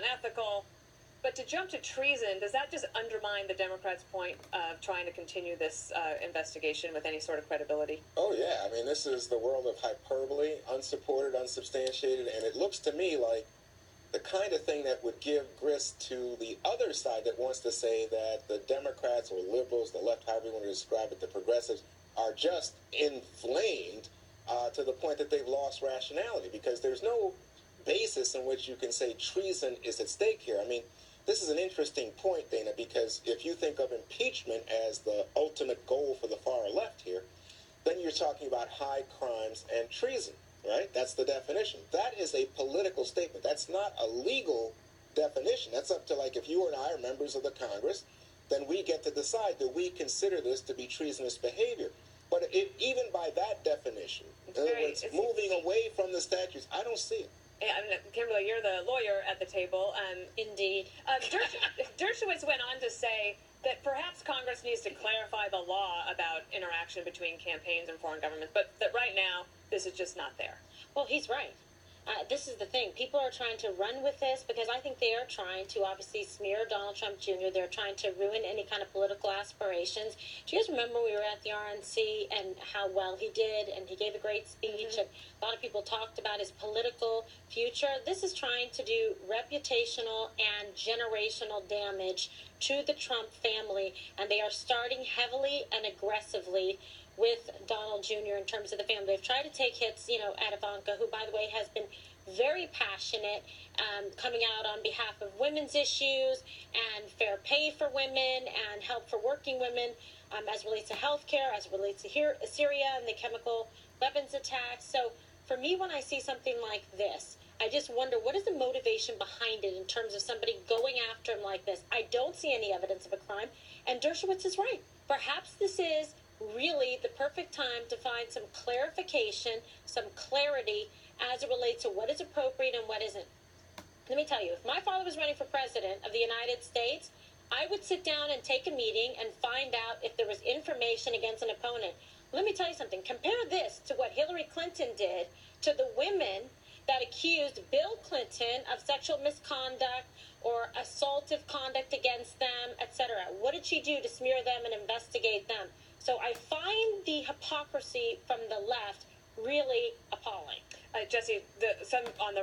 unethical. But to jump to treason, does that just undermine the Democrats' point of trying to continue this investigation with any sort of credibility? Oh, yeah. I mean, this is the world of hyperbole, unsupported, unsubstantiated, and it looks to me like the kind of thing that would give grist to the other side that wants to say that the Democrats or liberals, the left, however you want to describe it, the progressives, are just inflamed to the point that they've lost rationality, because there's no basis in which you can say treason is at stake here. I mean, this is an interesting point, Dana, because if you think of impeachment as the ultimate goal for the far left here, then you're talking about high crimes and treason, right? That's the definition. That is a political statement. That's not a legal definition. That's up to, like, if you and I are members of the Congress, then we get to decide, do we consider this to be treasonous behavior? But even by that definition, in other words, moving away from the statutes, I don't see it. Yeah, I mean, Kimberly, you're the lawyer at the table. Indeed. Dershowitz went on to say that perhaps Congress needs to clarify the law about interaction between campaigns and foreign governments, but that right now, this is just not there. Well, he's right. This is the thing. People are trying to run with this because I think they are trying to obviously smear Donald Trump Jr. They're trying to ruin any kind of political aspirations. Do you guys remember we were at the RNC and how well he did, and he gave a great speech, and a lot of people talked about his political future? This is trying to do reputational and generational damage to the Trump family, and they are starting heavily and aggressively with Donald Jr. in terms of the family. They've tried to take hits, at Ivanka, who, by the way, has been very passionate, coming out on behalf of women's issues and fair pay for women and help for working women, as it relates to healthcare, as it relates to Syria and the chemical weapons attacks. So for me, when I see something like this, I just wonder, what is the motivation behind it in terms of somebody going after him like this? I don't see any evidence of a crime, and Dershowitz is right. Perhaps this is really the perfect time to find some clarification, some clarity as it relates to what is appropriate and what isn't. Let me tell you, if my father was running for president of the United States, I would sit down and take a meeting and find out if there was information against an opponent. Let me tell you something. Compare this to what Hillary Clinton did to the women that accused Bill Clinton of sexual misconduct or assaultive conduct against them, etc. What did she do to smear them and investigate them? So I find the hypocrisy from the left really appalling. Jesse, some on the